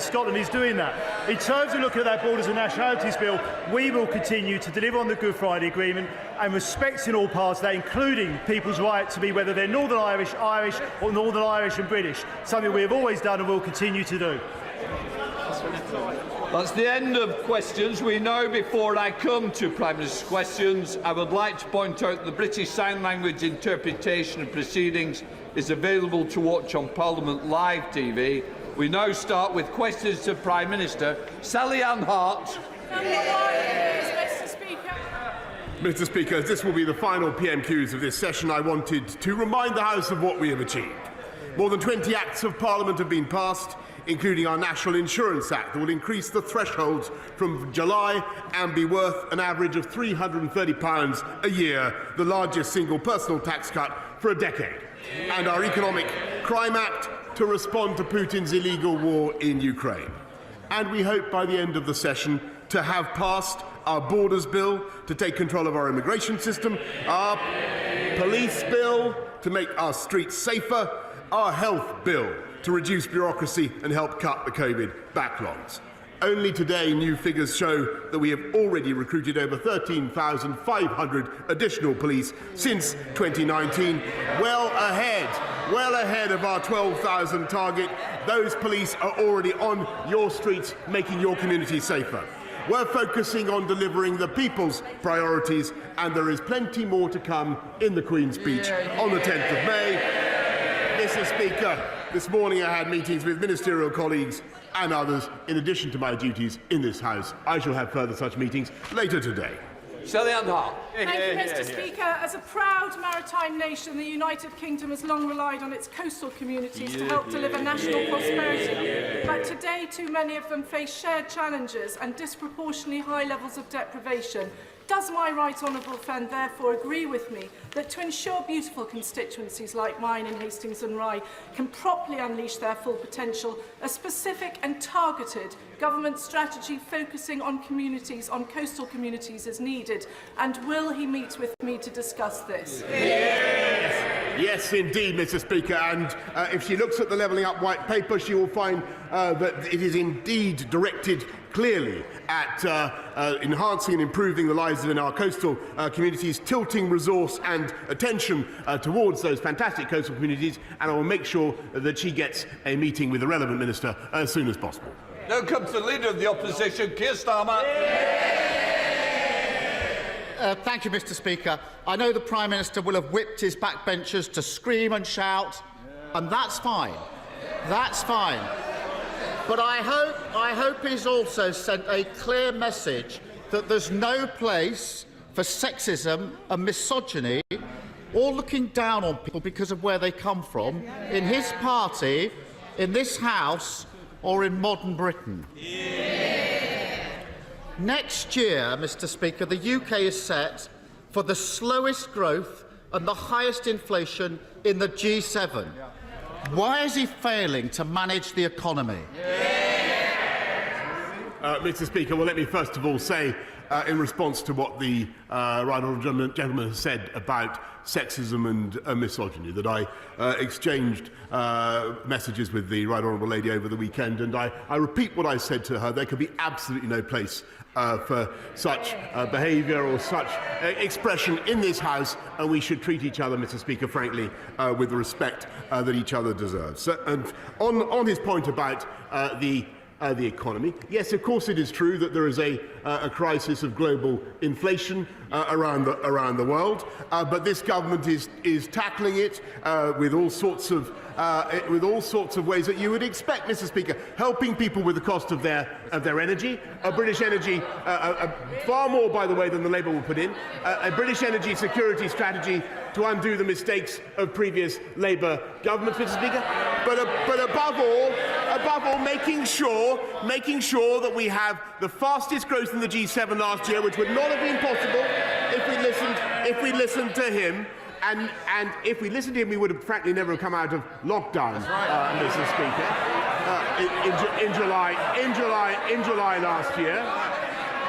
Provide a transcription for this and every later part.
Scotland is doing that. In terms of looking at that Borders and Nationalities Bill, we will continue to deliver on the Good Friday Agreement and respecting all parts of that, including people's right to be, whether they're Northern Irish, or Northern Irish and British, something we have always done and will continue to do. That's the end of questions. We know, before I come to Prime Minister's questions, I would like to point out the British Sign Language interpretation of proceedings is available to watch on Parliament Live TV. We now start with questions to Prime Minister. Sally Ann Hart. Mr. Speaker. Mr. Speaker, as this will be the final PMQs of this session, I wanted to remind the House of what we have achieved. More than 20 Acts of Parliament have been passed, including our National Insurance Act that will increase the thresholds from July and be worth an average of £330 a year, the largest single personal tax cut for a decade. And our Economic Crime Act to respond to Putin's illegal war in Ukraine. And we hope by the end of the session to have passed our Borders Bill to take control of our immigration system, our Police Bill to make our streets safer, our Health Bill to reduce bureaucracy and help cut the COVID backlogs. Only today, new figures show that we have already recruited over 13,500 additional police since 2019, well ahead of our 12,000 target. Those police are already on your streets, making your community safer. We're focusing on delivering the people's priorities, and there is plenty more to come in the Queen's speech on the 10th of May. Mr. Speaker, this morning I had meetings with ministerial colleagues and others in addition to my duties in this House. I shall have further such meetings later today. Sally Ann Hart. Thank you, Mr. Speaker. As a proud maritime nation, the United Kingdom has long relied on its coastal communities to help deliver national prosperity. But today, too many of them face shared challenges and disproportionately high levels of deprivation. Does my right honourable friend therefore agree with me that to ensure beautiful constituencies like mine in Hastings and Rye can properly unleash their full potential, a specific and targeted government strategy focusing on communities, on coastal communities, is needed? And will he meet with me to discuss this? Yes, indeed, Mr. Speaker. And if she looks at the Levelling Up White Paper, she will find that it is indeed directed clearly at enhancing and improving the lives in our coastal communities, tilting resource and attention towards those fantastic coastal communities, and I will make sure that she gets a meeting with the relevant minister as soon as possible. Now comes the Leader of the Opposition, Keir Starmer. Thank you, Mr. Speaker. I know the Prime Minister will have whipped his backbenchers to scream and shout, and that's fine. That's fine. But I hope he's also sent a clear message that there's no place for sexism and misogyny or looking down on people because of where they come from in his party, in this House, or in modern Britain. Next year, Mr. Speaker, the UK is set for the slowest growth and the highest inflation in the G7. Why is he failing to manage the economy? Mr. Speaker, well, let me first of all say, in response to what the right honourable gentleman has said about sexism and misogyny, that I exchanged messages with the right honourable lady over the weekend, and I repeat what I said to her. There could be absolutely no place for such behaviour or such expression in this House, and we should treat each other, Mr. Speaker, frankly, with the respect that each other deserves. So, and on his point about the economy, yes, of course it is true that there is a crisis of global inflation around the world, but this government is tackling it with all sorts of ways that you would expect, Mr. Speaker, helping people with the cost of their energy, British energy, far more, by the way, than the Labour will put in, a British energy security strategy to undo the mistakes of previous Labour governments, Mr. Speaker, but above all, making sure that we have the fastest growth in the G7 last year, which would not have been possible if we listened to him. And if we listened to him, we would have frankly never come out of lockdown, Mr. Speaker, in July last year.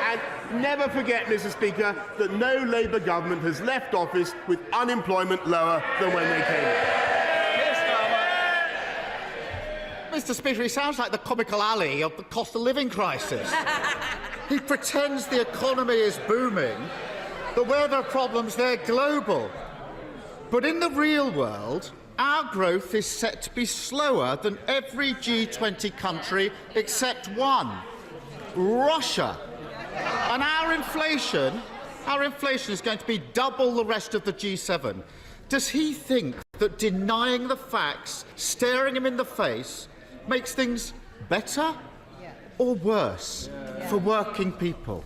And never forget, Mr. Speaker, that no Labour government has left office with unemployment lower than when they came in. Mr. Speaker, he sounds like the comical alley of the cost of living crisis. He pretends the economy is booming, that where there are problems, they're global. But in the real world, our growth is set to be slower than every G20 country except one, Russia. And our inflation is going to be double the rest of the G7. Does he think that denying the facts, staring him in the face, makes things better or worse for working people?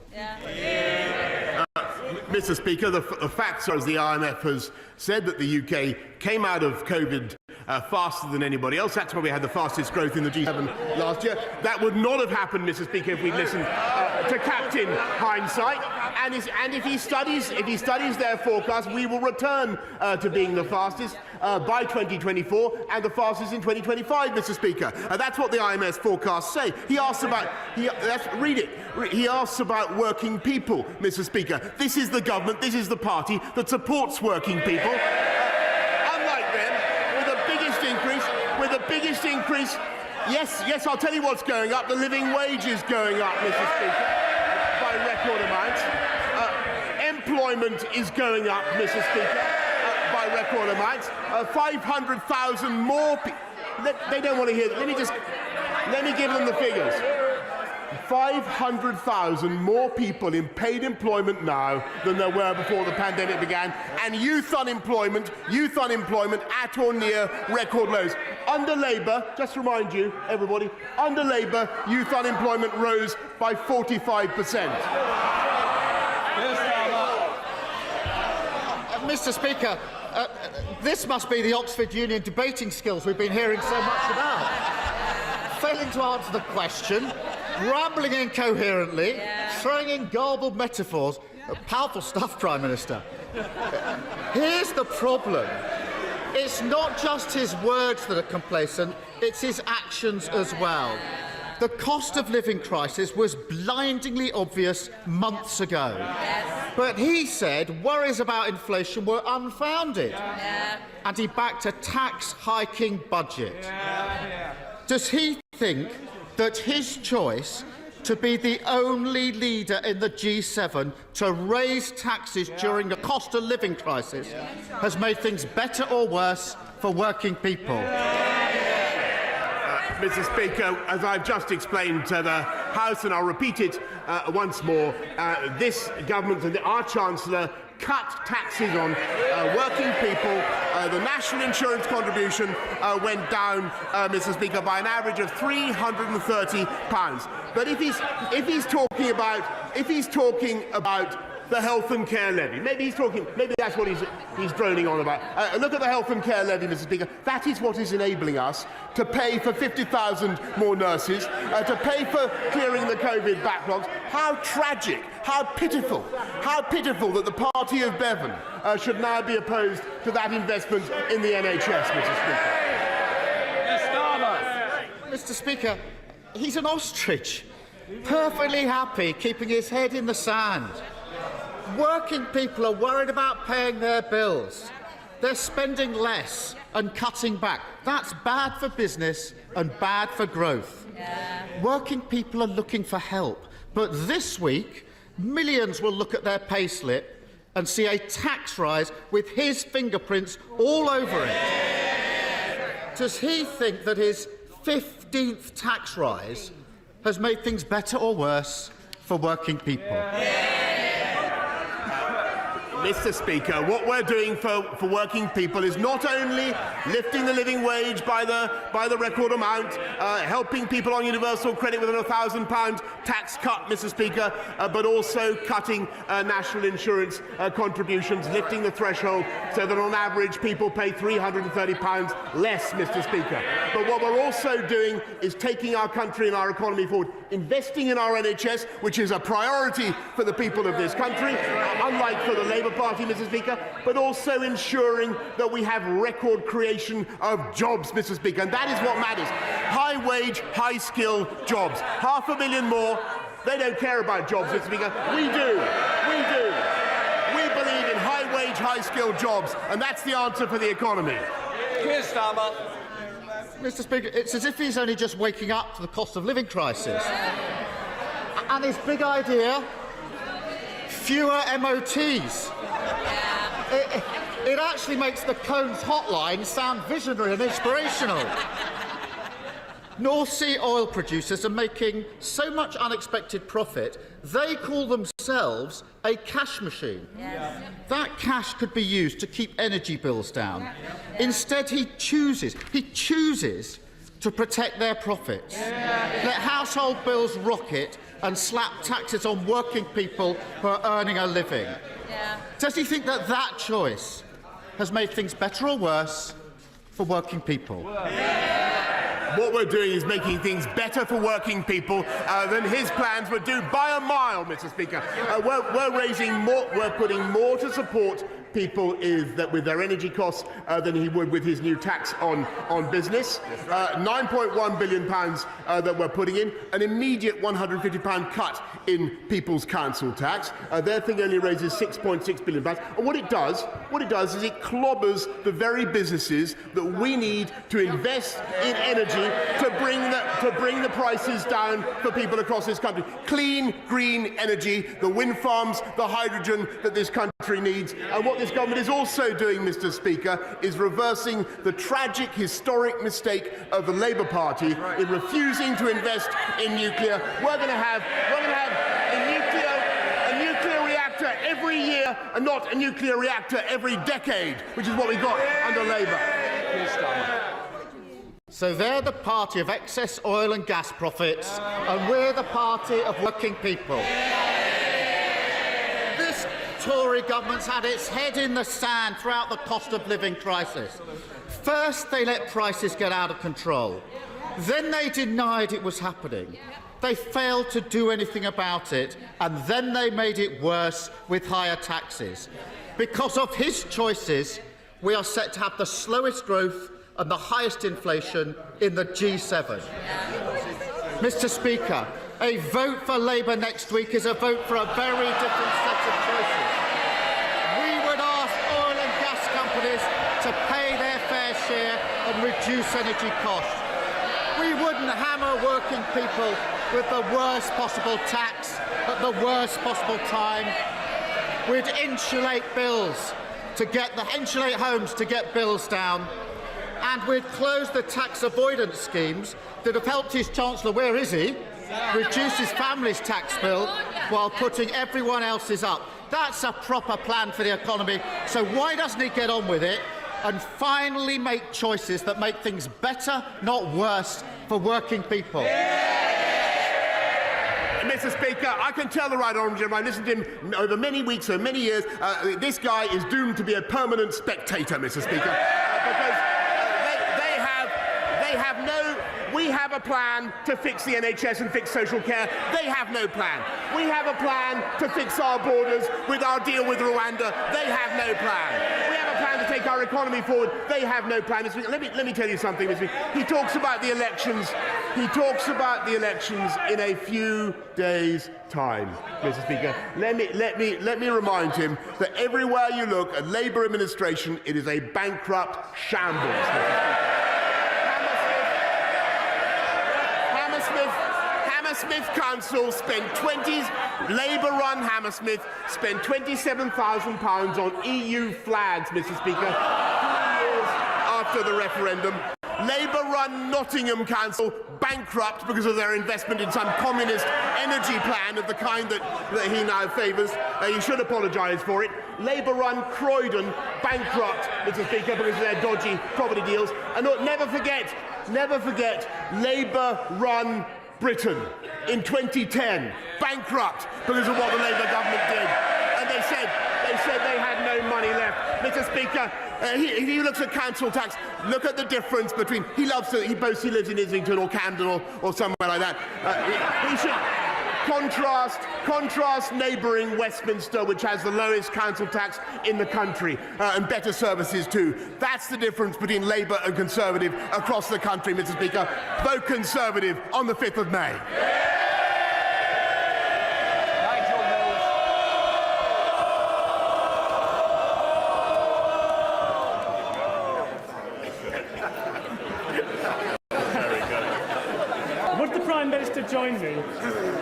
Mr. Speaker, the facts are, as the IMF has said, that the UK came out of COVID faster than anybody else. That's why we had the fastest growth in the G7 last year. That would not have happened, Mr. Speaker, if we'd listened to Captain Hindsight. And if he studies their forecast, we will return to being the fastest by 2024 and the fastest in 2025, Mr. Speaker. That's what the IMF's forecasts say. He asks about. Read it. He asks about working people, Mr. Speaker. This is the government. This is the party that supports working people. Unlike them, with the biggest increase. Yes, I'll tell you what's going up. The living wage is going up, Mr. Speaker, by record amounts. Employment is going up, Mr. Speaker, by record amounts. 500,000 more people. They don't want to hear. Let me give them the figures. 500,000 more people in paid employment now than there were before the pandemic began, and youth unemployment at or near record lows. Under Labour, just to remind you, everybody, under Labour, youth unemployment rose by 45%. Mr. Speaker, this must be the Oxford Union debating skills we've been hearing so much about. Failing to answer the question, rambling incoherently, throwing in garbled metaphors. Powerful stuff, Prime Minister. Here's the problem. It's not just his words that are complacent, it's his actions as well. The cost of living crisis was blindingly obvious months ago. But he said worries about inflation were unfounded. And he backed a tax-hiking budget. Does he think that his choice to be the only leader in the G7 to raise taxes during the cost of living crisis has made things better or worse for working people? Mr. Speaker, as I've just explained to the House, and I'll repeat it once more, this government and our Chancellor cut taxes on working people. The national insurance contribution went down, Mr. Speaker, by an average of £330. But if he's talking about the health and care levy, maybe that's what he's droning on about. Look at the health and care levy, Mr. Speaker. That is what is enabling us to pay for 50,000 more nurses, to pay for clearing the COVID backlogs. How tragic, how pitiful that the party of Bevan should now be opposed to that investment in the NHS, Mr. Speaker. Mr. Speaker, he's an ostrich, perfectly happy keeping his head in the sand. Working people are worried about paying their bills. They're spending less and cutting back. That's bad for business and bad for growth. Working people are looking for help. But this week, millions will look at their payslip and see a tax rise with his fingerprints all over it. Does he think that his 15th tax rise has made things better or worse for working people? Mr. Speaker, what we're doing for working people is not only lifting the living wage by the record amount, helping people on universal credit with a £1,000 tax cut, Mr. Speaker, but also cutting national insurance contributions, lifting the threshold so that on average people pay £330 less, Mr. Speaker. But what we're also doing is taking our country and our economy forward, investing in our NHS, which is a priority for the people of this country, unlike for the Labour Party, Mr. Speaker, but also ensuring that we have record creation of jobs, Mr. Speaker, and that is what matters. High wage, high skill jobs. 500,000 more. They don't care about jobs, Mr. Speaker. We do. We believe in high wage, high skill jobs, and that's the answer for the economy. Keir Starmer. Mr. Speaker, it's as if he's only just waking up to the cost of living crisis. And his big idea, fewer MOTs. It actually makes the Cones hotline sound visionary and inspirational. North Sea oil producers are making so much unexpected profit, they call themselves a cash machine. Yes. That cash could be used to keep energy bills down. Instead, he chooses to protect their profits. Let household bills rocket and slap taxes on working people who are earning a living. Does he think that that choice has made things better or worse for working people? What we're doing is making things better for working people than his plans would do by a mile, Mr. Speaker. We're raising more, we're putting more to support people with their energy costs than he would with his new tax on business. £9.1 billion that we're putting in, an immediate £150 cut in people's council tax. Their thing only raises £6.6 billion. And what it does is it clobbers the very businesses that we need to invest in energy to bring the prices down for people across this country. Clean, green energy, the wind farms, the hydrogen that this country needs. And what this government is also doing, Mr. Speaker, is reversing the tragic, historic mistake of the Labour Party in refusing to invest in nuclear. We're going to have a nuclear reactor every year and not a nuclear reactor every decade, which is what we got under Labour. So they're the party of excess oil and gas profits, and we're the party of working people. This Tory government's had its head in the sand throughout the cost of living crisis. First, they let prices get out of control. Then they denied it was happening. They failed to do anything about it, and then they made it worse with higher taxes. Because of his choices, we are set to have the slowest growth and the highest inflation in the G7. Mr. Speaker, a vote for Labour next week is a vote for a very different set of choices. We would ask oil and gas companies to pay their fair share and reduce energy costs. We wouldn't hammer working people with the worst possible tax at the worst possible time. We'd insulate homes to get bills down. And we'd close the tax avoidance schemes that have helped his Chancellor, where is he, reduce his family's tax bill while putting everyone else's up. That's a proper plan for the economy. So why doesn't he get on with it and finally make choices that make things better, not worse, for working people? Mr. Speaker, I can tell the right honourable gentleman, I listened to him over many weeks, over many years, this guy is doomed to be a permanent spectator, Mr. Speaker, because we have a plan to fix the NHS and fix social care. They have no plan. We have a plan to fix our borders with our deal with Rwanda. They have no plan. We have a plan to take our economy forward. They have no plan. Let me tell you something, Mr. Speaker. He talks about the elections. He talks about the elections in a few days' time, Mr. Speaker. Let me remind him that everywhere you look, a Labour administration, it is a bankrupt shambles, Mr. Speaker. Hammersmith Council spent Labour-run Hammersmith spent £27,000 on EU flags, Mr. Speaker, 2 years after the referendum. Labour-run Nottingham Council bankrupt because of their investment in some communist energy plan of the kind that he now favours. He should apologise for it. Labour-run Croydon bankrupt, Mr. Speaker, because of their dodgy property deals. And never forget Labour-run Britain in 2010, bankrupt because of what the Labour government did. And they said they had no money left. Mr. Speaker, he looks at council tax. Look at the difference between he boasts he lives in Islington or Camden or somewhere like that. He should contrast neighbouring Westminster, which has the lowest council tax in the country and better services too. That's the difference between Labour and Conservative across the country, Mr. Speaker. Vote Conservative on the 5th of May. Minister join me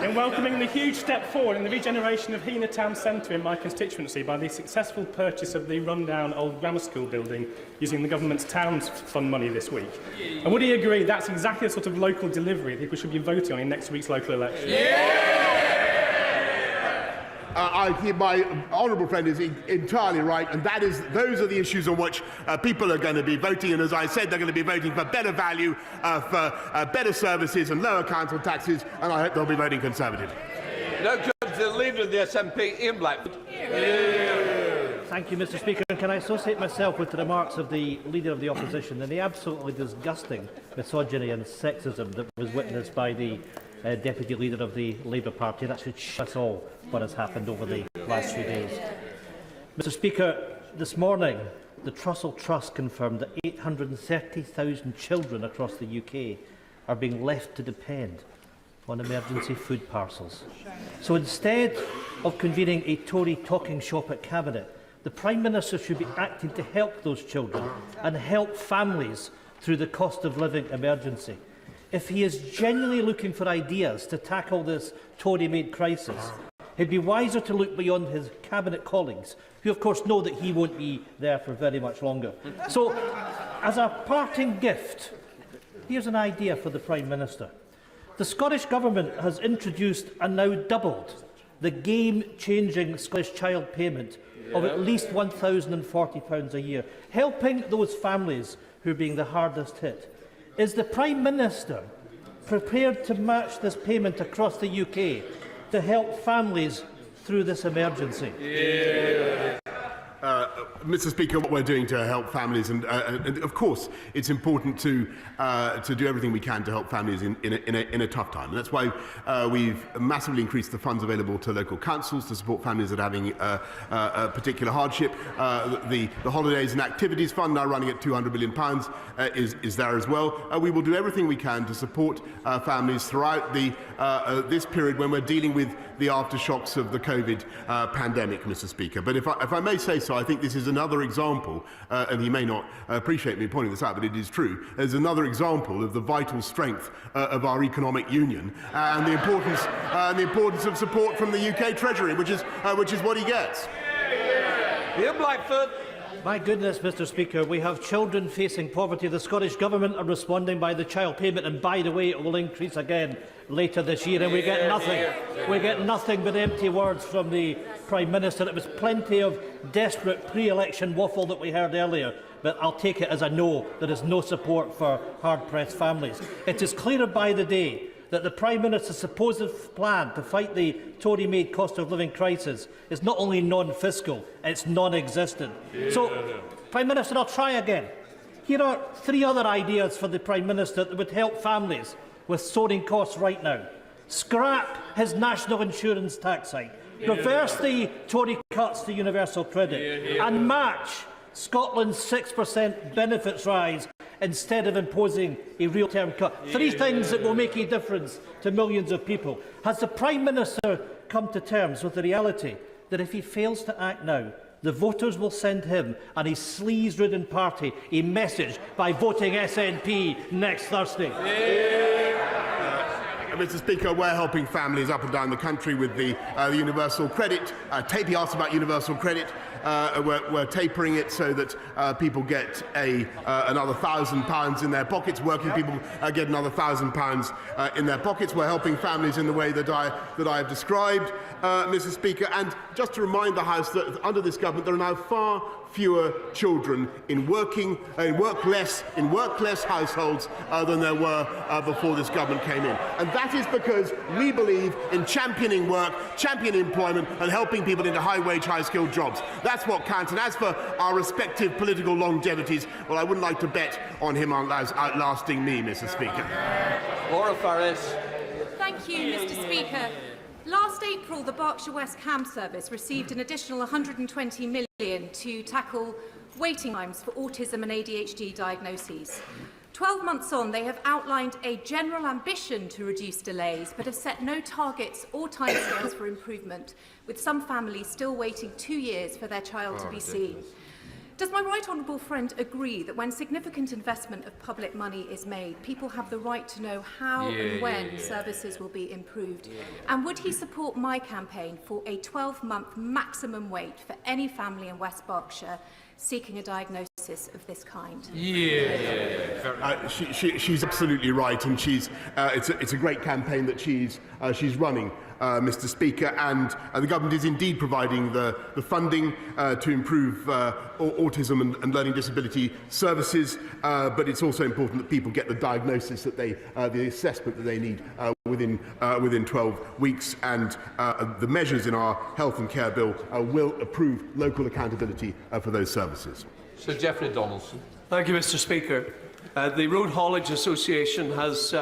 in welcoming the huge step forward in the regeneration of Hena Town Centre in my constituency by the successful purchase of the rundown old grammar school building using the government's Towns Fund money this week? And would he agree that's exactly the sort of local delivery that people should be voting on in next week's local election? I think my honourable friend is entirely right, and those are the issues on which people are going to be voting. And as I said, they're going to be voting for better value, for better services and lower council taxes, and I hope they'll be voting Conservative. Now comes the Leader of the SNP, Ian Blackford. Thank you, Mr. Speaker. And can I associate myself with the remarks of the Leader of the Opposition and the absolutely disgusting misogyny and sexism that was witnessed by the Deputy Leader of the Labour Party? That should show us all what has happened over the last few days. Mr. Speaker, this morning the Trussell Trust confirmed that 830,000 children across the UK are being left to depend on emergency food parcels. So instead of convening a Tory talking shop at Cabinet, the Prime Minister should be acting to help those children and help families through the cost of living emergency. If he is genuinely looking for ideas to tackle this Tory-made crisis, he'd be wiser to look beyond his Cabinet colleagues, who of course know that he won't be there for very much longer. So, as a parting gift, here's an idea for the Prime Minister. The Scottish Government has introduced and now doubled the game-changing Scottish Child Payment of at least £1,040 a year, helping those families who are being the hardest hit. Is the Prime Minister prepared to match this payment across the UK to help families through this emergency? Mr. Speaker, what we're doing to help families, and of course it's important to do everything we can to help families in a tough time. And that's why we've massively increased the funds available to local councils to support families that are having a particular hardship. The Holidays and Activities Fund, now running at £200 million, is there as well. We will do everything we can to support families throughout this period when we're dealing with the aftershocks of the COVID pandemic, Mr. Speaker. But if I may say so, I think this is another example, and he may not appreciate me pointing this out, but it is true, as another example of the vital strength of our economic union and the importance of support from the UK Treasury, which is what he gets. Ian Blackford. My goodness, Mr. Speaker, we have children facing poverty. The Scottish Government are responding by the child payment, and by the way, it will increase again later this year, and we get nothing. We get nothing but empty words from the Prime Minister. It was plenty of desperate pre-election waffle that we heard earlier, but I'll take it as a no. There is no support for hard-pressed families. It is clearer by the day that the Prime Minister's supposed plan to fight the Tory-made cost of living crisis is not only non-fiscal, it's non-existent. So, Prime Minister, I'll try again. Here are 3 other ideas for the Prime Minister that would help families with soaring costs right now. Scrap his national insurance tax hike, reverse the Tory cuts to universal credit, and match Scotland's 6% benefits rise instead of imposing a real-term cut. 3 things that will make a difference to millions of people. Has the Prime Minister come to terms with the reality that if he fails to act now, the voters will send him and his sleaze-ridden party a message by voting SNP next Thursday? Mr. Speaker, we're helping families up and down the country with the universal credit. Tapey asked about universal credit. We're tapering it so that people get another £1,000 in their pockets. Working people get another £1,000 in their pockets. We're helping families in the way that I have described, Mr. Speaker. And just to remind the House that under this government there are now far fewer children in workless households than there were before this government came in. And that is because we believe in championing work, championing employment and helping people into high-wage, high-skilled jobs. That's what counts. And as for our respective political longevities, well, I wouldn't like to bet on him outlasting me, Mr. Speaker. Laura Farris. Thank you, Mr. Speaker. Last April, the Berkshire West CAM service received an additional £120 million to tackle waiting times for autism and ADHD diagnoses. 12 months on, they have outlined a general ambition to reduce delays, but have set no targets or timescales for improvement, with some families still waiting 2 years for their child to be seen. Does my right honourable friend agree that when significant investment of public money is made, people have the right to know how and when services will be improved? And would he support my campaign for a 12-month maximum wait for any family in West Berkshire seeking a diagnosis of this kind? She's absolutely right, and it's a great campaign that she's running, Mr. Speaker, and the government is indeed providing the funding to improve autism and learning disability services, but it's also important that people get the diagnosis that the assessment that they need within 12 weeks, and the measures in our health and care bill will approve local accountability for those services. Sir Geoffrey Donaldson. Thank you, Mr. Speaker. The Road Haulage Association has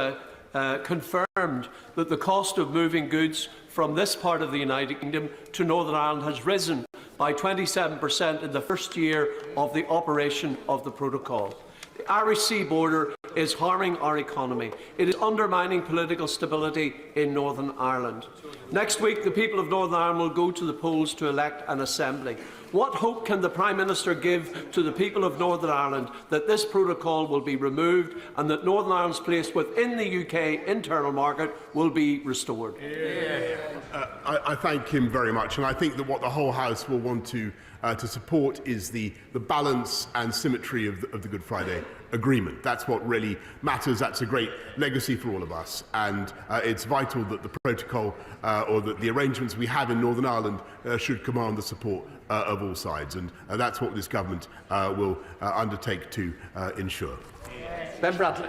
confirmed that the cost of moving goods from this part of the United Kingdom to Northern Ireland has risen by 27% in the first year of the operation of the protocol. The Irish Sea border is harming our economy. It is undermining political stability in Northern Ireland. Next week, the people of Northern Ireland will go to the polls to elect an assembly. What hope can the Prime Minister give to the people of Northern Ireland that this protocol will be removed and that Northern Ireland's place within the UK internal market will be restored? I thank him very much, and I think that what the whole House will want to support is the balance and symmetry of the Good Friday Agreement. That's what really matters. That's a great legacy for all of us, and it's vital that the protocol or that the arrangements we have in Northern Ireland should command the support of all sides, and that's what this government will undertake to ensure. Ben Bradley.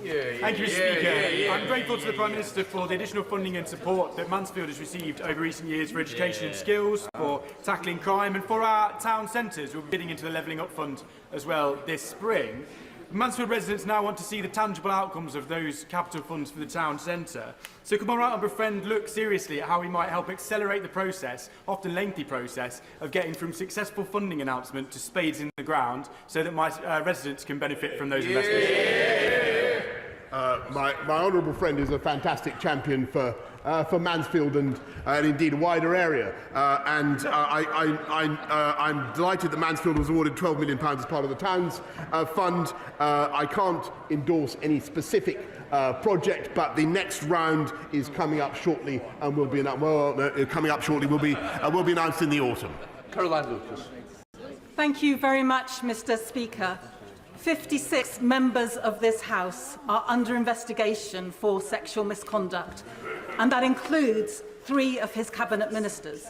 Thank you, Mr. Speaker. I'm grateful to the Prime Minister for the additional funding and support that Mansfield has received over recent years for education and skills, for tackling crime, and for our town centres. We'll be bidding into the Levelling Up Fund as well this spring. Mansfield residents now want to see the tangible outcomes of those capital funds for the town centre. So could my right honourable friend look seriously at how we might help accelerate the process, often lengthy process, of getting from successful funding announcement to spades in the ground so that my residents can benefit from those investments? My honourable friend is a fantastic champion for Mansfield and indeed a wider area, and I'm delighted that Mansfield was awarded £12 million as part of the Towns Fund. I can't endorse any specific project, but the next round is coming up shortly and will be announced. Will be announced in the autumn. Caroline Lucas. Thank you very much, Mr. Speaker. 56 members of this House are under investigation for sexual misconduct, and that includes 3 of his cabinet ministers.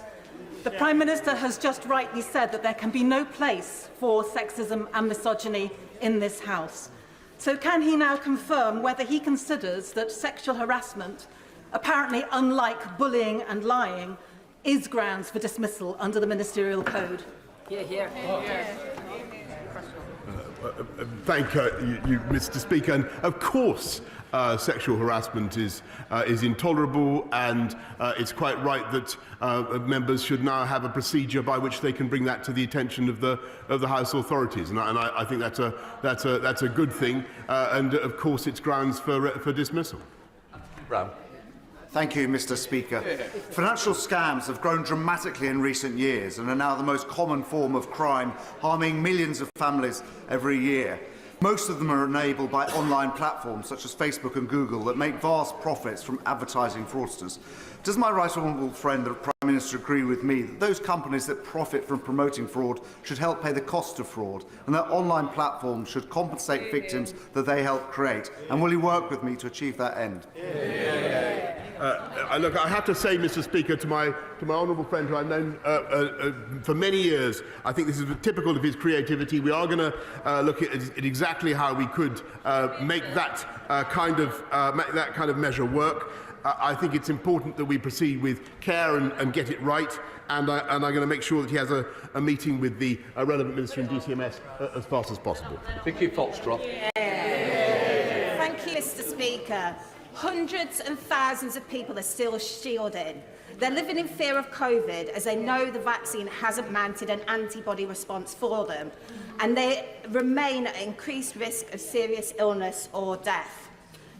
The Prime Minister has just rightly said that there can be no place for sexism and misogyny in this House. So can he now confirm whether he considers that sexual harassment, apparently unlike bullying and lying, is grounds for dismissal under the Ministerial Code? Thank you, Mr. Speaker. And of course, sexual harassment is intolerable, and it's quite right that members should now have a procedure by which they can bring that to the attention of the House authorities. And I think that's a good thing. And of course, it's grounds for dismissal. Brown. Thank you, Mr. Speaker. Financial scams have grown dramatically in recent years and are now the most common form of crime, harming millions of families every year. Most of them are enabled by online platforms such as Facebook and Google that make vast profits from advertising fraudsters. Does my right honourable friend, the Prime Minister, agree with me that those companies that profit from promoting fraud should help pay the cost of fraud, and that online platforms should compensate victims that they help create? And will he work with me to achieve that end? Look, I have to say, Mr. Speaker, to my honourable friend who I've known for many years, I think this is typical of his creativity. We are going to look at exactly how we could make that kind of measure work. I think it's important that we proceed with care and get it right, and I'm going to make sure that he has a meeting with the relevant minister in DCMS as fast as possible. Vicky Foxtrot. Thank you, Mr. Speaker. Hundreds and thousands of people are still shielding. They're living in fear of COVID as they know the vaccine hasn't mounted an antibody response for them, and they remain at increased risk of serious illness or death.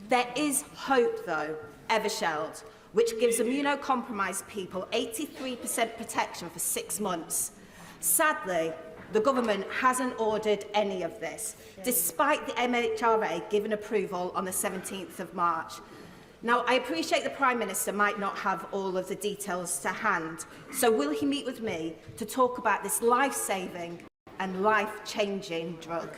There is hope, though. Evershed, which gives immunocompromised people 83% protection for 6 months. Sadly, The government hasn't ordered any of this, despite the MHRA giving approval on the 17th of March. Now, I appreciate the Prime Minister might not have all of the details to hand, so will he meet with me to talk about this life-saving and life-changing drug?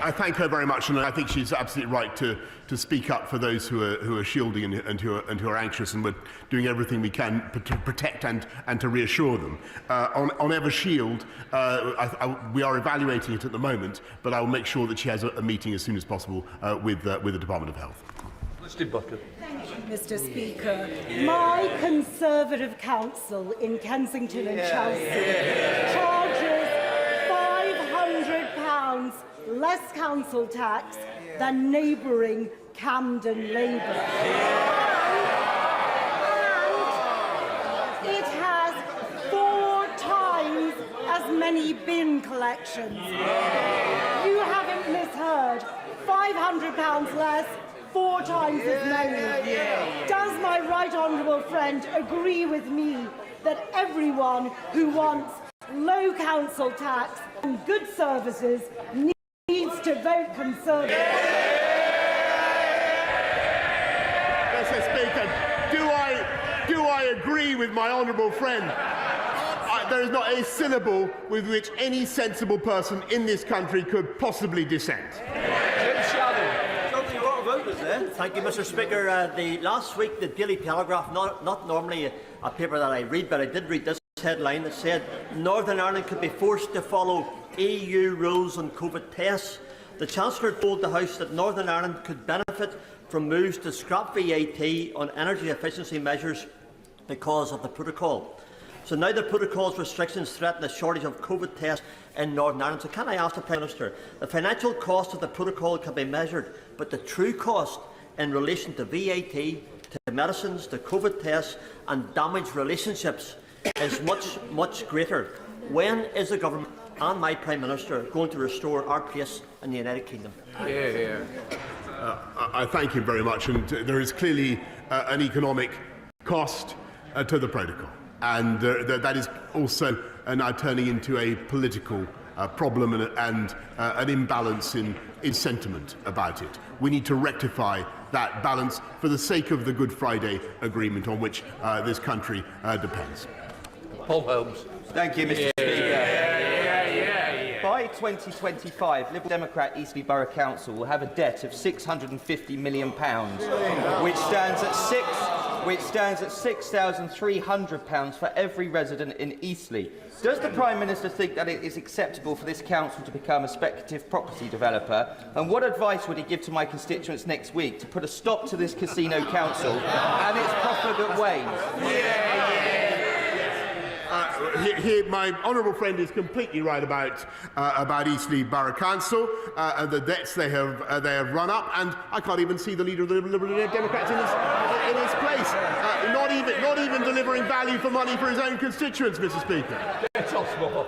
I thank her very much, and I think she's absolutely right to speak up for those who are shielding and who are anxious, and we're doing everything we can to protect and to reassure them. On Evershield, we are evaluating it at the moment, but I will make sure that she has a meeting as soon as possible with the Department of Health. Mr. Bucket. Thank you, Mr. Speaker. My Conservative council in Kensington and Chelsea charges £500 less council tax than neighbouring Camden Labour. And it has 4 times as many bin collections. You haven't misheard. £500 less, 4 times as many. Does my right honourable friend agree with me that everyone who wants low council tax and good services needs to vote Conservative? Mr. Speaker, do I agree with my honourable friend? There is not a syllable with which any sensible person in this country could possibly dissent. Thank you, Mr. Speaker. Last week, the Daily Telegraph, not normally a paper that I read, but I did read this headline that said Northern Ireland could be forced to follow EU rules on COVID tests. The Chancellor told the House that Northern Ireland could benefit from moves to scrap VAT on energy efficiency measures because of the protocol. So now the protocol's restrictions threaten a shortage of COVID tests in Northern Ireland. So can I ask the Prime Minister, the financial cost of the protocol can be measured, but the true cost in relation to VAT, to medicines, to COVID tests and damaged relationships is much greater. When is the government and my Prime Minister going to restore our place in the United Kingdom? I thank him very much, and there is clearly an economic cost to the protocol, and that is also now turning into a political problem and an imbalance in sentiment about it. We need to rectify that balance for the sake of the Good Friday Agreement on which this country depends. Paul Holmes. Thank you, Mr. Speaker. By 2025, Liberal Democrat Eastleigh Borough Council will have a debt of £650 million, which stands at £6,300 for every resident in Eastleigh. Does the Prime Minister think that it is acceptable for this council to become a speculative property developer? And what advice would he give to my constituents next week to put a stop to this casino council and its profligate ways? My honourable friend is completely right about Eastleigh Borough Council and the debts they have run up, and I can't even see the leader of the Liberal Democrats in his place. Not even delivering value for money for his own constituents, Mr. Speaker. Mr.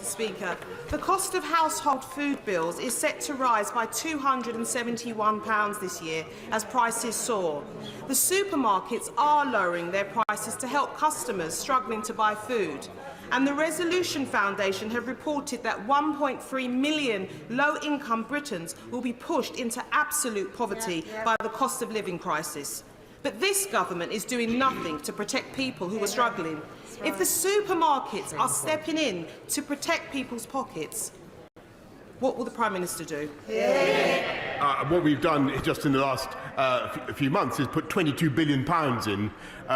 Speaker, the cost of household food bills is set to rise by £271 this year as prices soar. The supermarkets are lowering their prices to help customers struggling to buy food. And the Resolution Foundation have reported that 1.3 million low-income Britons will be pushed into absolute poverty by the cost of living crisis. But this government is doing nothing to protect people who are struggling. If the supermarkets are stepping in to protect people's pockets, what will the Prime Minister do? What we've done just in the last few months is put £22 billion in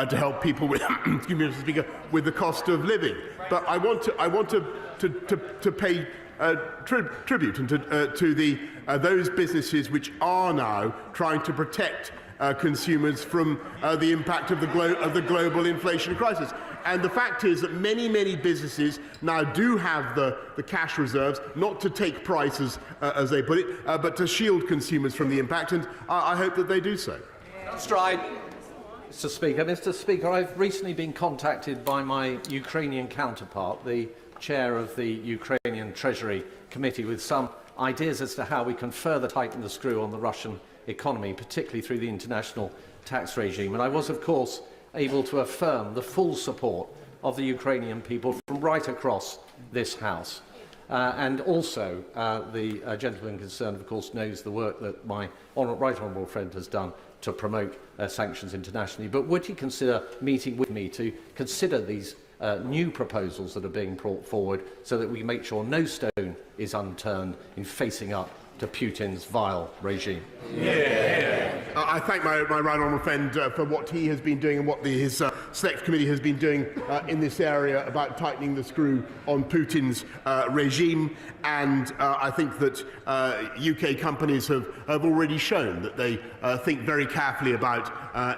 to help people with, excuse me, Mr. Speaker, with the cost of living. But I want to pay tribute and to those businesses which are now trying to protect consumers from the impact of the global inflation crisis. And the fact is that many businesses now do have the cash reserves, not to take prices, as they put it, but to shield consumers from the impact, and I hope that they do so. Stride. Mr. Speaker, I've recently been contacted by my Ukrainian counterpart, the chair of the Ukrainian Treasury Committee, with some ideas as to how we can further tighten the screw on the Russian economy, particularly through the international tax regime. And I was, of course, able to affirm the full support of the Ukrainian people from right across this House. And also, the gentleman concerned, of course, knows the work that my right honourable friend has done to promote sanctions internationally. But would he consider meeting with me to consider these new proposals that are being brought forward so that we make sure no stone is unturned in facing up to Putin's vile regime? I thank my right honourable friend for what he has been doing and what his Select Committee has been doing in this area about tightening the screw on Putin's regime. And I think that UK companies have already shown that they think very carefully about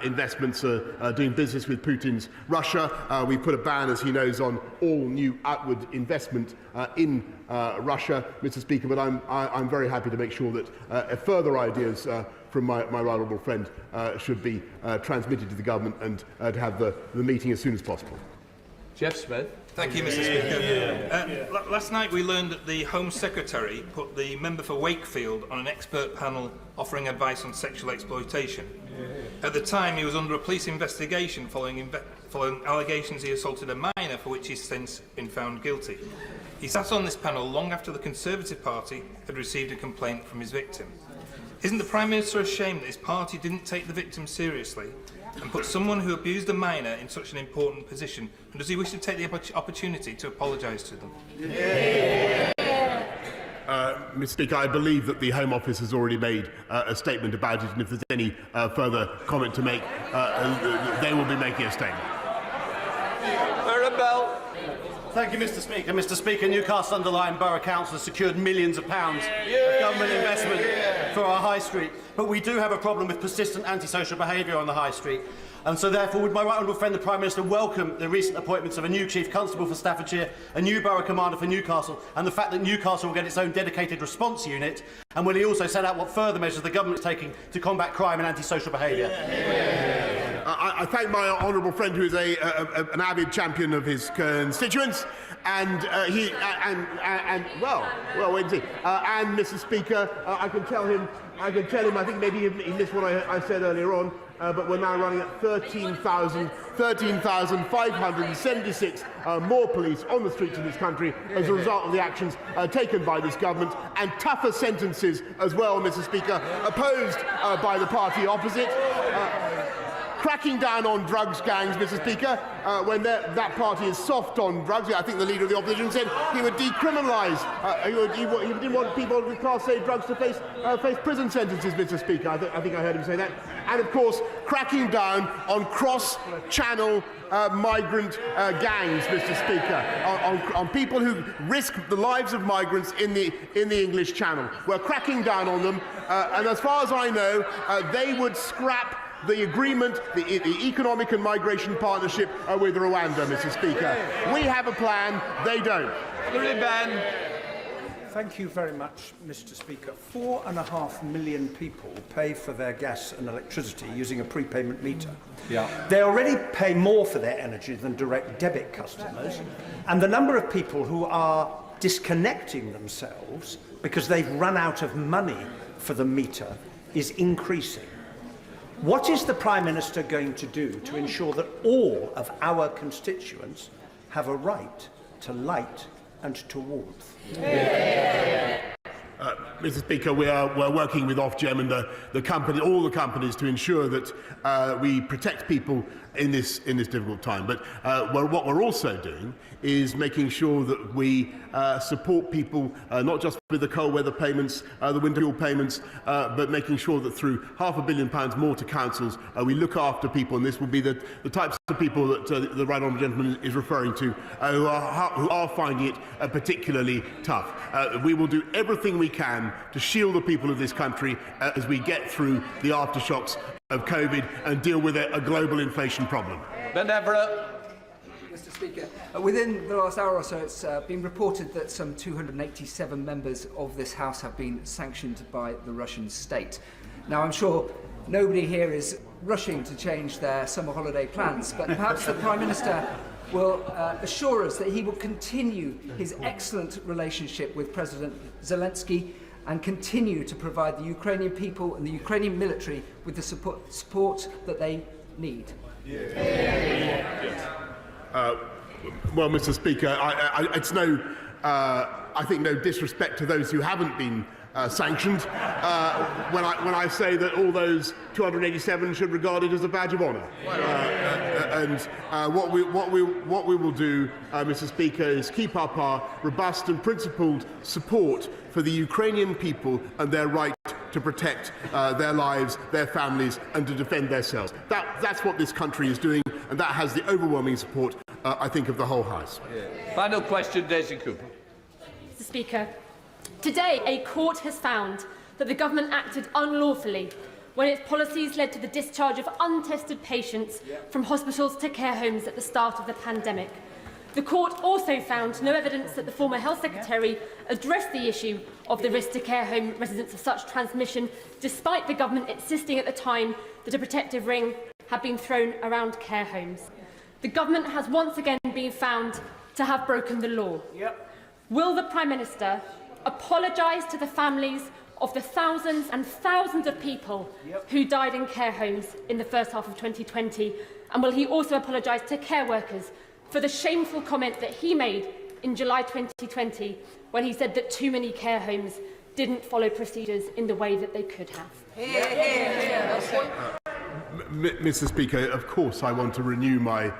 investments doing business with Putin's Russia. We put a ban, as he knows, on all new outward investment in Russia, Mr. Speaker, but I'm very happy to make sure that further ideas from my right honourable friend should be transmitted to the government and to have the meeting as soon as possible. Jeff Smith. Thank you, Mr. Speaker. Last night we learned that the Home Secretary put the member for Wakefield on an expert panel offering advice on sexual exploitation. At the time, he was under a police investigation following allegations he assaulted a minor, for which he's since been found guilty. He sat on this panel long after the Conservative Party had received a complaint from his victim. Isn't the Prime Minister ashamed that his party didn't take the victim seriously and put someone who abused a minor in such an important position? And does he wish to take the opportunity to apologise to them? Mr. Speaker, I believe that the Home Office has already made a statement about it, and if there's any further comment to make, they will be making a statement. Maribel. Thank you, Mr. Speaker. Mr. Speaker, Newcastle Underlying Borough Council has secured millions of pounds of government investment for our High Street. But we do have a problem with persistent antisocial behaviour on the High Street. And so therefore, would my right honourable friend, the Prime Minister, welcome the recent appointments of a new Chief Constable for Staffordshire, a new Borough Commander for Newcastle, and the fact that Newcastle will get its own dedicated response unit? And will he also set out what further measures the government is taking to combat crime and antisocial behaviour? I thank my honourable friend, who is an avid champion of his constituents, and Mr. Speaker, I can tell him. I think maybe he missed what I said earlier on, but we're now running at 13,576 more police on the streets of this country as a result of the actions taken by this government, and tougher sentences as well, Mr. Speaker, opposed by the party opposite. Cracking down on drugs gangs, Mr. Speaker, when that party is soft on drugs. I think the Leader of the Opposition said he would decriminalise. He didn't want people with Class A drugs to face prison sentences, Mr. Speaker. I think I heard him say that. And, of course, cracking down on cross-channel migrant gangs, Mr. Speaker, on people who risk the lives of migrants in the English Channel. We're cracking down on them, and as far as I know, they would scrap the agreement, the economic and migration partnership with Rwanda, Mr. Speaker. We have a plan, they don't. Thank you very much, Mr. Speaker. 4.5 million people pay for their gas and electricity using a prepayment meter. They already pay more for their energy than direct debit customers, and the number of people who are disconnecting themselves because they've run out of money for the meter is increasing. What is the Prime Minister going to do to ensure that all of our constituents have a right to light and to warmth? Mr. Speaker, we're working with Ofgem and all the companies to ensure that we protect people in this difficult time. But what we're also doing is making sure that we support people not just with the cold weather payments, the winter fuel payments, but making sure that through £500 million more to councils, we look after people, and this will be the types of people that the right honourable gentleman is referring to, who are finding it particularly tough. We will do everything we can to shield the people of this country as we get through the aftershocks of COVID and deal with a global inflation problem. Ben Everett. Mr. Speaker, within the last hour or so, it's been reported that some 287 members of this House have been sanctioned by the Russian state. Now, I'm sure nobody here is rushing to change their summer holiday plans, but perhaps the Prime Minister will assure us that he will continue his excellent relationship with President Zelensky and continue to provide the Ukrainian people and the Ukrainian military with the support that they need. Well, Mr. Speaker, it's no, I think, no disrespect to those who haven't been sanctioned when I say that all those 287 should regard it as a badge of honour. What we will do, Mr. Speaker, is keep up our robust and principled support for the Ukrainian people and their right to protect their lives, their families, and to defend themselves. That's what this country is doing, and that has the overwhelming support, I think, of the whole House. Final question, Daisy Cooper. Mr. Speaker, today a court has found that the government acted unlawfully when its policies led to the discharge of untested patients from hospitals to care homes at the start of the pandemic. The court also found no evidence that the former Health Secretary addressed the issue of the risk to care home residents of such transmission, despite the government insisting at the time that a protective ring had been thrown around care homes. The government has once again been found to have broken the law. Will the Prime Minister apologise to the families of the thousands and thousands of people who died in care homes in the first half of 2020? And will he also apologise to care workers for the shameful comment that he made in July 2020 when he said that too many care homes didn't follow procedures in the way that they could have? Mr. Speaker, of course I want to renew my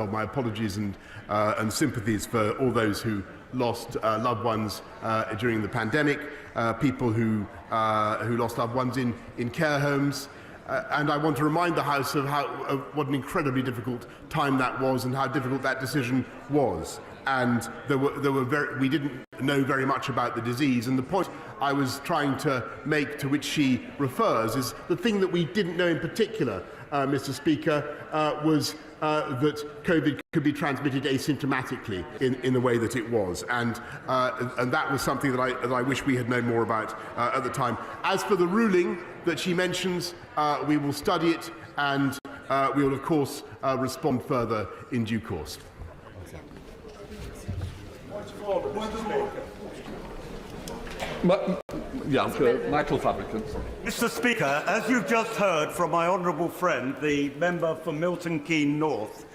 my apologies and sympathies for all those who lost loved ones during the pandemic, people who lost loved ones in care homes. And I want to remind the House of what an incredibly difficult time that was and how difficult that decision was. And we didn't know very much about the disease. And the point I was trying to make, to which she refers, is the thing that we didn't know in particular, Mr. Speaker, was that COVID could be transmitted asymptomatically in the way that it was, and that was something that I wish we had known more about at the time. As for the ruling that she mentions, we will study it, and we will, of course, respond further in due course. Michael Fabricant. Mr. Speaker, as you've just heard from my honourable friend, the member for Milton Keynes North,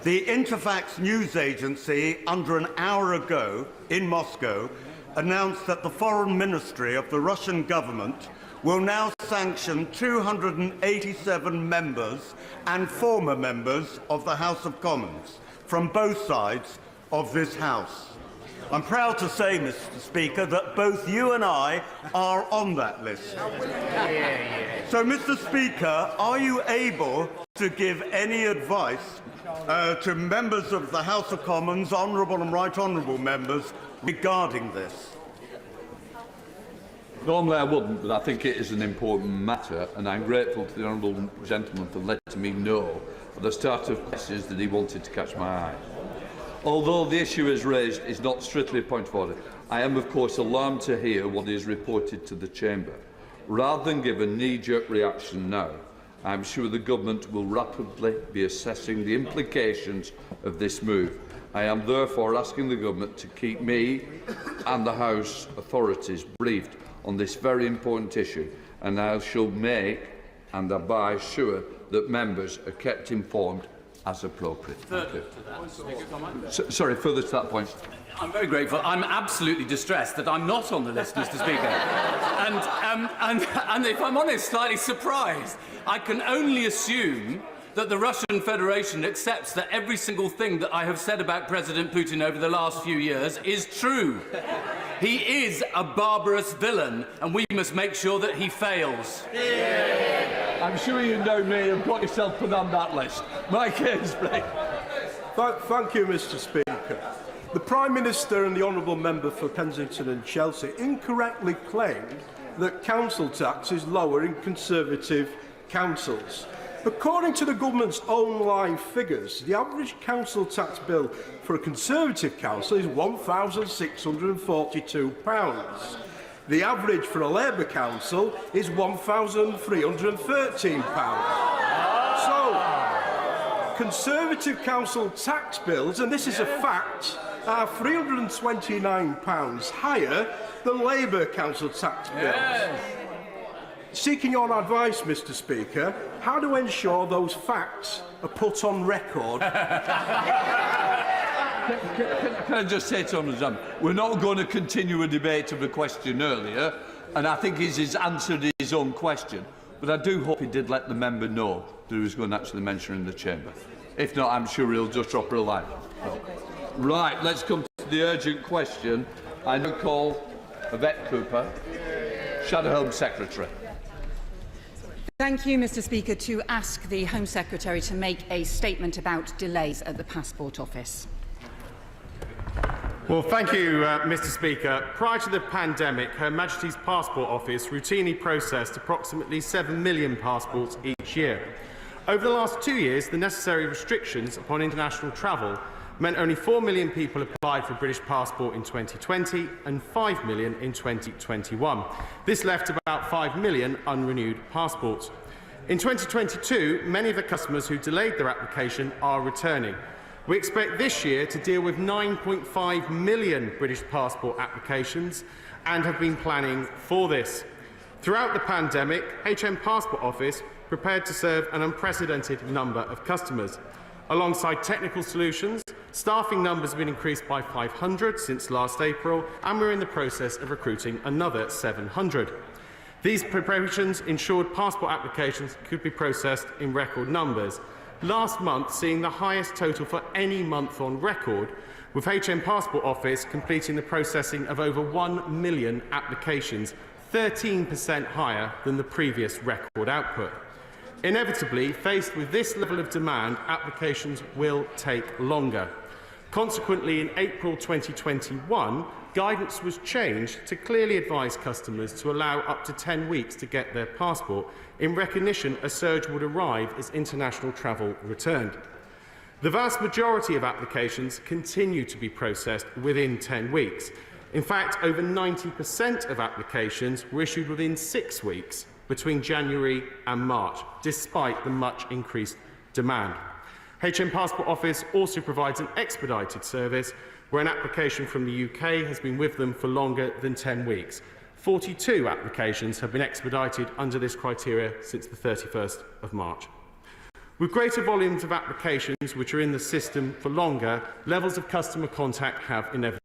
the Interfax news agency, under an hour ago in Moscow, announced that the Foreign Ministry of the Russian government will now sanction 287 members and former members of the House of Commons from both sides of this House. I'm proud to say, Mr. Speaker, that both you and I are on that list. So, Mr. Speaker, are you able to give any advice to members of the House of Commons, honourable and right honourable members, regarding this? Normally I wouldn't, but I think it is an important matter, and I'm grateful to the honourable gentleman for letting me know at the start of questions that he wanted to catch my eye. Although the issue is raised is not strictly a point of order, I am of course alarmed to hear what is reported to the Chamber. Rather than give a knee-jerk reaction now, I am sure the Government will rapidly be assessing the implications of this move. I am therefore asking the Government to keep me and the House authorities briefed on this very important issue, and I shall make and thereby sure that members are kept informed as appropriate. Sorry, further to that point. I'm very grateful. I'm absolutely distressed that I'm not on the list, Mr. Speaker. And if I'm honest, slightly surprised. I can only assume that the Russian Federation accepts that every single thing that I have said about President Putin over the last few years is true. He is a barbarous villain, and we must make sure that he fails. I'm sure you know me and got yourself put on that list. Mike Ainsbury. Thank you, Mr. Speaker. The Prime Minister and the honourable member for Kensington and Chelsea incorrectly claimed that council tax is lower in Conservative councils. According to the government's own live figures, the average council tax bill for a Conservative council is £1,642. The average for a Labour council is £1,313. So, Conservative council tax bills, and this is a fact, are £329 higher than Labour council tax bills. Seeking your advice, Mr. Speaker, how to ensure those facts are put on record Can I just say to him, we're not going to continue a debate of the question earlier, and I think he's answered his own question. But I do hope he did let the member know that he was going to actually mention her in the chamber. If not, I'm sure he'll just drop her a line. Right, let's come to the urgent question. I now call Yvette Cooper, Shadow Home Secretary. Thank you, Mr. Speaker, to ask the Home Secretary to make a statement about delays at the Passport Office. Well, thank you, Mr. Speaker. Prior to the pandemic, Her Majesty's Passport Office routinely processed approximately 7 million passports each year. Over the last 2 years, the necessary restrictions upon international travel meant only 4 million people applied for a British passport in 2020 and 5 million in 2021. This left about 5 million unrenewed passports. In 2022, many of the customers who delayed their application are returning. We expect this year to deal with 9.5 million British passport applications and have been planning for this. Throughout the pandemic, HM Passport Office prepared to serve an unprecedented number of customers. Alongside technical solutions, staffing numbers have been increased by 500 since last April, and we're in the process of recruiting another 700. These preparations ensured passport applications could be processed in record numbers. Last month seeing the highest total for any month on record, with HM Passport Office completing the processing of over 1 million applications, 13% higher than the previous record output. Inevitably, faced with this level of demand, applications will take longer. Consequently, in April 2021, guidance was changed to clearly advise customers to allow up to 10 weeks to get their passport, in recognition a surge would arrive as international travel returned. The vast majority of applications continue to be processed within 10 weeks. In fact, over 90% of applications were issued within 6 weeks between January and March, despite the much increased demand. HM Passport Office also provides an expedited service where an application from the UK has been with them for longer than 10 weeks. 42 applications have been expedited under this criteria since the 31st of March. With greater volumes of applications which are in the system for longer, levels of customer contact have inevitably